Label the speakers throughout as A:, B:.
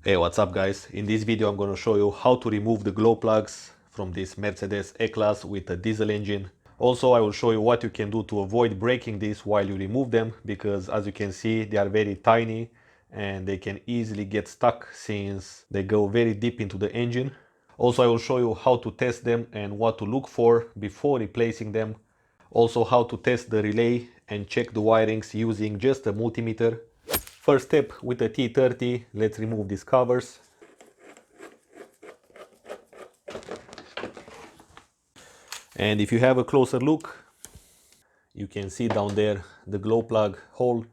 A: Hey, what's up guys? In this video I'm going to show you how to remove the glow plugs from this Mercedes E-Class with a diesel engine. Also I will show you what you can do to avoid breaking this while you remove them, because as you can see they are very tiny and they can easily get stuck since they go very deep into the engine. Also I will show you how to test them and what to look for before replacing them. Also how to test the relay and check the wirings using just a multimeter. First step, with the T30, let's remove these covers. And if you have a closer look, you can see down there the glow plug hole.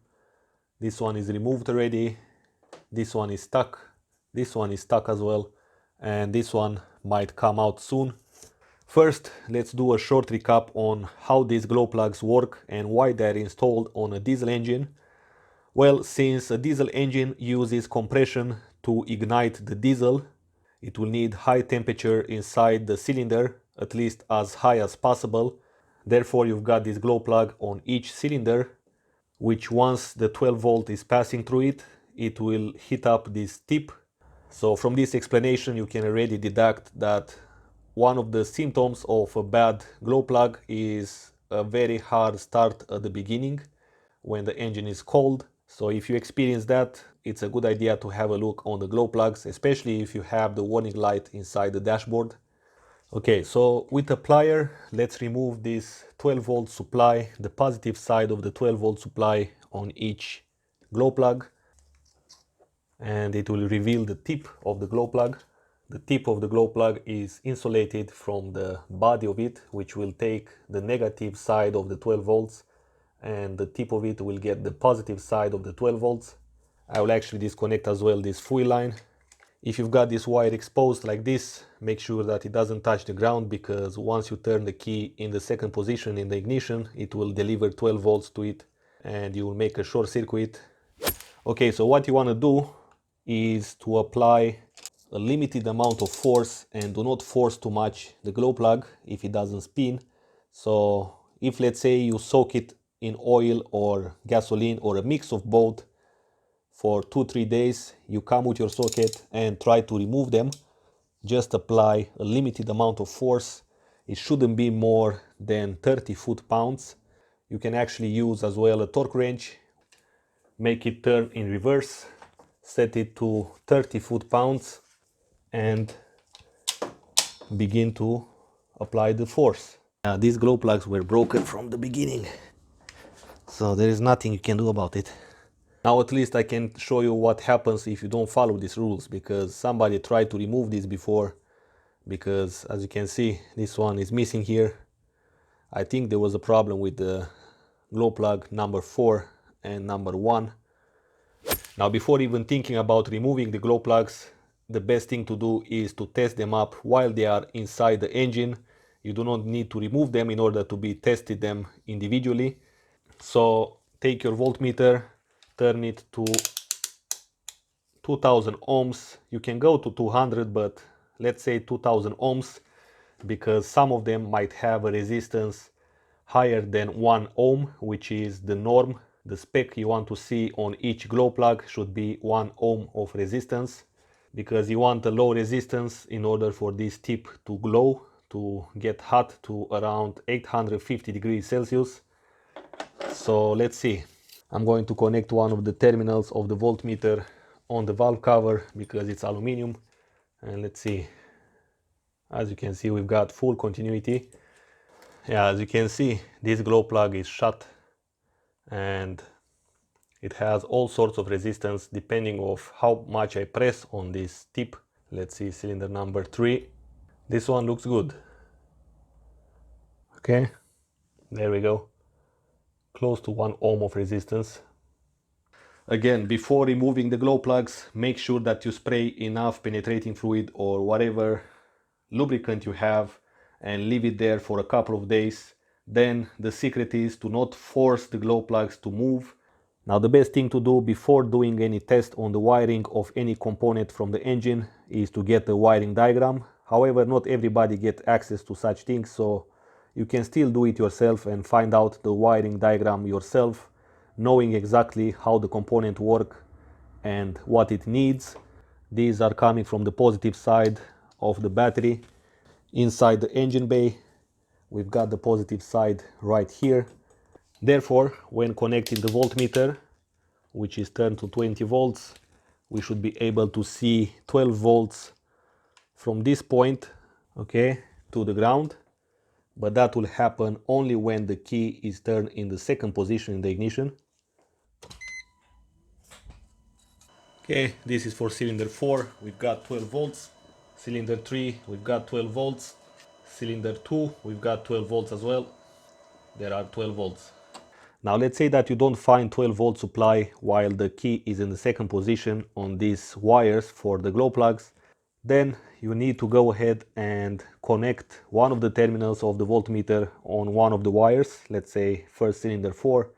A: This one is removed already. This one is stuck. This one is stuck as well. And this one might come out soon. First, let's do a short recap on how these glow plugs work and why they're installed on a diesel engine. Well, since a diesel engine uses compression to ignite the diesel, it will need high temperature inside the cylinder, at least as high as possible. Therefore, you've got this glow plug on each cylinder, which once the 12 volt is passing through it, it will heat up this tip. So from this explanation, you can already deduct that one of the symptoms of a bad glow plug is a very hard start at the beginning when the engine is cold. So if you experience that, it's a good idea to have a look on the glow plugs, especially if you have the warning light inside the dashboard. Okay, so with a plier, let's remove this 12 volt supply, the positive side of the 12 volt supply on each glow plug. And it will reveal the tip of the glow plug. The tip of the glow plug is insulated from the body of it, which will take the negative side of the 12 volts, and the tip of it will get the positive side of the 12 volts. I will actually disconnect as well this fuel line. If you've got this wire exposed like this, make sure that it doesn't touch the ground, because once you turn the key in the second position in the ignition, it will deliver 12 volts to it and you will make a short circuit. Okay, so what you want to do is to apply a limited amount of force, and do not force too much the glow plug if it doesn't spin. So if, let's say, you soak it in oil or gasoline or a mix of both for 2-3 days, you come with your socket and try to remove them, just apply a limited amount of force. It shouldn't be more than 30 foot-pounds. You can actually use as well a torque wrench, make it turn in reverse, set it to 30 foot-pounds and begin to apply the force. These glow plugs were broken from the beginning, so there is nothing you can do about it. Now at least I can show you what happens if you don't follow these rules, because somebody tried to remove this before, because as you can see this one is missing here. I think there was a problem with the glow plug number 4 and number 1. Now before even thinking about removing the glow plugs, the best thing to do is to test them up while they are inside the engine. You do not need to remove them in order to be tested them individually. So take your voltmeter, turn it to 2000 ohms. You can go to 200, but let's say 2000 ohms, because some of them might have a resistance higher than 1 ohm, which is the norm. The spec you want to see on each glow plug should be 1 ohm of resistance, because you want a low resistance in order for this tip to glow, to get hot to around 850 degrees Celsius. So let's see. I'm going to connect one of the terminals of the voltmeter on the valve cover because it's aluminum, and let's see. As you can see, we've got full continuity. Yeah, as you can see, this glow plug is shut and it has all sorts of resistance depending of how much I press on this tip. Let's see, cylinder number 3. This one looks good. Okay, there we go. Close to 1 ohm of resistance. Again, before removing the glow plugs, make sure that you spray enough penetrating fluid or whatever lubricant you have and leave it there for a couple of days. Then the secret is to not force the glow plugs to move. Now the best thing to do before doing any test on the wiring of any component from the engine is to get the wiring diagram. However, not everybody gets access to such things, so you can still do it yourself and find out the wiring diagram yourself, knowing exactly how the component works and what it needs. These are coming from the positive side of the battery. Inside the engine bay, we've got the positive side right here. Therefore, when connecting the voltmeter, which is turned to 20 volts, we should be able to see 12 volts from this point, okay, to the ground. But that will happen only when the key is turned in the second position in the ignition. Okay, this is for cylinder 4, we've got 12 volts. Cylinder 3, we've got 12 volts. Cylinder 2, we've got 12 volts as well. There are 12 volts. Now let's say that you don't find 12 volt supply while the key is in the second position on these wires for the glow plugs. Then you need to go ahead and connect one of the terminals of the voltmeter on one of the wires, let's say first cylinder 4,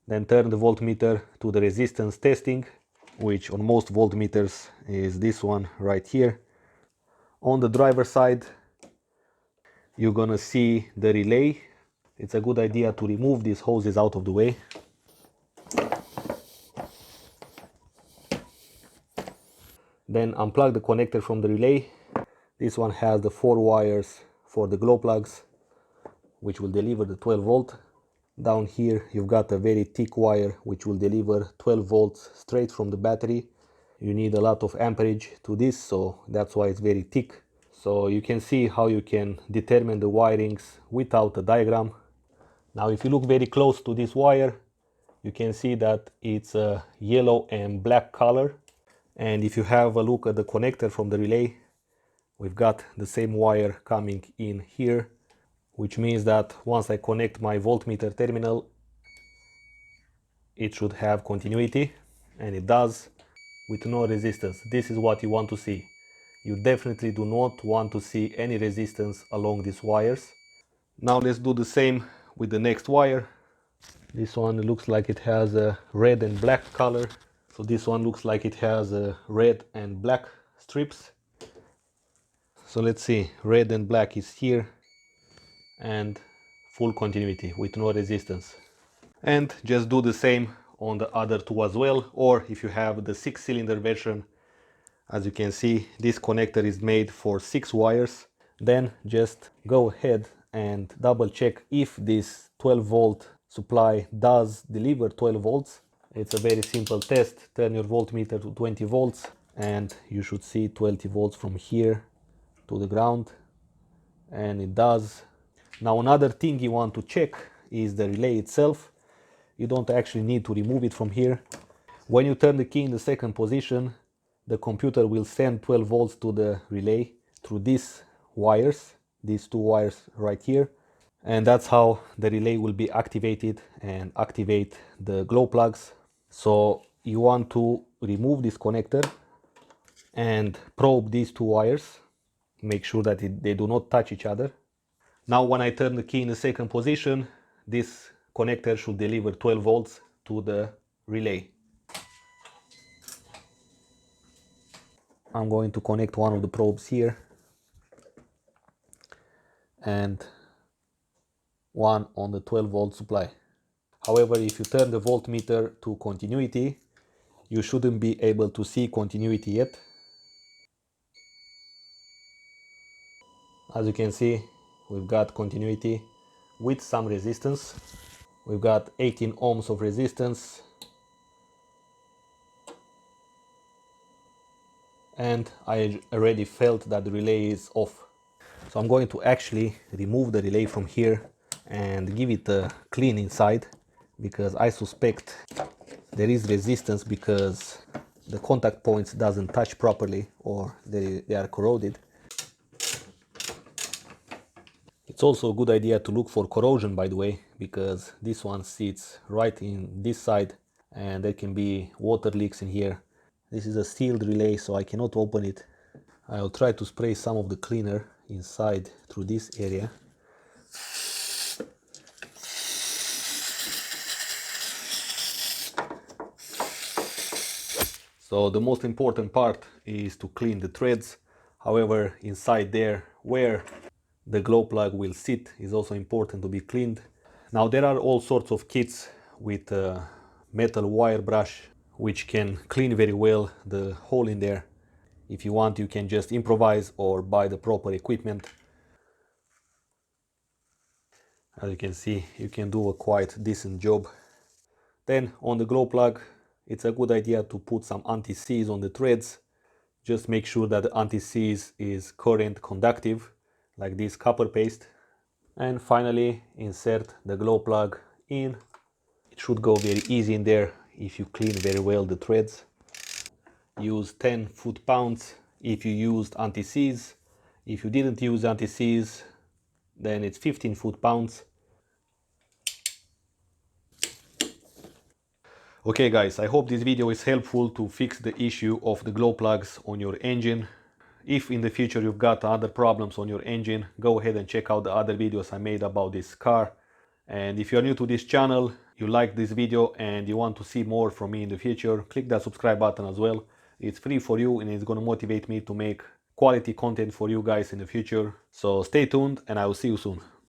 A: then turn the voltmeter to the resistance testing, which on most voltmeters is this one right here. On the driver side, you're gonna see the relay. It's a good idea to remove these hoses out of the way. Then unplug the connector from the relay. This one has the 4 wires for the glow plugs, which will deliver the 12 volt. Down here you've got a very thick wire which will deliver 12 volts straight from the battery. You need a lot of amperage to this, so that's why it's very thick. So you can see how you can determine the wirings without a diagram. Now if you look very close to this wire, you can see that it's a yellow and black color. And if you have a look at the connector from the relay, we've got the same wire coming in here, which means that once I connect my voltmeter terminal, it should have continuity, and it does, with no resistance. This is what you want to see. You definitely do not want to see any resistance along these wires. Now let's do the same with the next wire. This one looks like it has a red and black color. So this one looks like it has a red and black strips. So let's see, red and black is here, and full continuity with no resistance. And just do the same on the other two as well, or if you have the 6-cylinder version, as you can see, this connector is made for 6 wires. Then just go ahead and double check if this 12 volt supply does deliver 12 volts. It's a very simple test. Turn your voltmeter to 20 volts and you should see 20 volts from here to the ground, and it does. Now another thing you want to check is the relay itself. You don't actually need to remove it from here. When you turn the key in the second position, the computer will send 12 volts to the relay through these wires, these 2 wires right here. And that's how the relay will be activated and activate the glow plugs. So you want to remove this connector and probe these 2 wires. Make sure that they do not touch each other. Now when I turn the key in the second position, this connector should deliver 12 volts to the relay. I'm going to connect one of the probes here and one on the 12 volt supply. However, if you turn the voltmeter to continuity, you shouldn't be able to see continuity yet. As you can see, we've got continuity with some resistance. We've got 18 ohms of resistance, and I already felt that the relay is off. So I'm going to actually remove the relay from here and give it a clean inside, because I suspect there is resistance because the contact points doesn't touch properly, or they are corroded. It's also a good idea to look for corrosion, by the way, because this one sits right in this side and there can be water leaks in here. This is a sealed relay, so I cannot open it. I'll try to spray some of the cleaner inside through this area. So the most important part is to clean the threads. However, inside there where the glow plug will sit is also important to be cleaned. Now there are all sorts of kits with a metal wire brush which can clean very well the hole in there. If you want, you can just improvise or buy the proper equipment. As you can see, you can do a quite decent job. Then on the glow plug, it's a good idea to put some anti-seize on the threads. Just make sure that the anti-seize is current conductive, like this copper paste. And finally, insert the glow plug in. It should go very easy in there if you clean very well the threads. Use 10 foot-pounds if you used anti-seize. If you didn't use anti-seize, then it's 15 foot-pounds. Okay guys, I hope this video is helpful to fix the issue of the glow plugs on your engine. If in the future you've got other problems on your engine, go ahead and check out the other videos I made about this car. And if you're new to this channel, you like this video and you want to see more from me in the future, click that subscribe button as well. It's free for you and it's going to motivate me to make quality content for you guys in the future. So stay tuned and I will see you soon.